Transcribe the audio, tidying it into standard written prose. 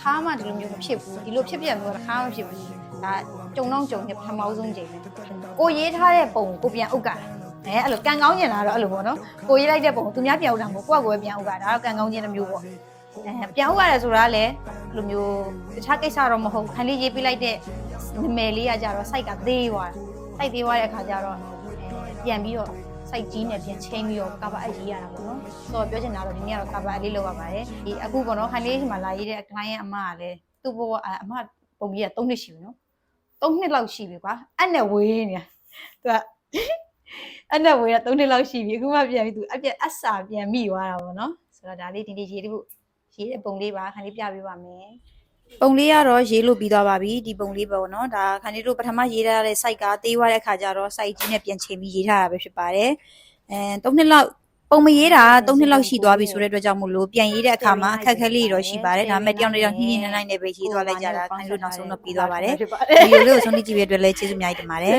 ခါမှဒီလိုမျိုးမဖြစ်ဘူးဒီလိုဖြစ်ပြမျိုးတစ်ခါမှဖြစ်ဘူးဒါကြုံတော့ကြုံနေပထမဆုံးချိန်ပဲကိုရေးထားတဲ့ပုံကိုပြန်ဥက္ကတာအဲ့လိုကန်ကောင်းကျင်လာတော့အဲ့လိုပေါ့နော်ကိုရေးလိုက်တဲ့ပုံသူများပြန်ဥတာမဟုတ်ကိုယ့်ကိုယ်ပဲပြန်ဥက္ကတာဒါတော့ကန်ကောင်းကျင်တစ်မျိုးပေါ့ပြန်ဥက္ကရတယ်ဆိုတာလည်းအဲ့လိုမျိုးတခြားကိစ္စတော့မဟုတ်ခန်းလေးရေးပြလိုက်တဲ့နမယ်လေးကကြတော့စိုက်ကသေးသွားစိုက်သေးသွားတဲ့အခါကျတော့ပြန်ပြီးတော့စိုက်ကြီးနဲ့ပြန်ချင်းပြီးတော့ကာဗာအရေးရတာပေါ့နော်ဆိုတော့ပြောချင်တာတော့ဒီနေ့ကတော့ကာဗာအလေးလောက်ရပါတယ်ဒီအခုပေါ့နော်ခန်းလေးဒီမှာလာရေးတဲ့ client အမကလည်းသူ့ဘဝအမပုံကြီးက3နှစ်ရှိပြီနော်3နှစ်လောက်ရှိပြီကွာအဲ့နဲ့ဝေးနေတာသူကအဲ့နဲ့ဝေးက3နှစ်လောက်ရှိပြီအခုမှပြန်ပြီးသူအပြက်အစာပြန်မိသွားတာပေါ့နော်ဆိုတော့ဒါလေးဒီနေ့ရေးတဲ့ပုံလေးပါခန်းလေးပြပေးပါမယ်ပုံလေးကတော့ရေးလို့ပြီးသွားပါပြီဒီပုံလေးပေါ့နော်ဒါခန်းလေးတို့ပထမရေးထားတဲ့ site ကသေးသွားတဲ့အခါကျတော့ site ကြီးနဲ့ပြန်ချိန်ပြီးရေးထားတာပဲဖြစ်ပါတယ်3နှစ်လောက်ပုံမရေးတာ3နှစ်လောက်ရှိသွားပြီဆိုတဲ့အတွက်ကြောင့်မို့လို့ပြန်ရေးတဲ့အခါမှာအခက်အခဲလေးတော့ရှိပါတယ်ဒါပေမဲ့တယောက်နဲ့တယောက်ညှိညှိနှိုင်းနှိုင်းနဲ့ပဲရေးသွားလိုက်ကြတာခန်းလေးတို့နောက်ဆုံးတော့ပြီးသွားပါတယ်ဒီလိုလေးကိုဆုံးဖြတ်ကြည့်ပြီးအတွက်လည်းကျေးဇူးအများကြီးတင်ပါတယ်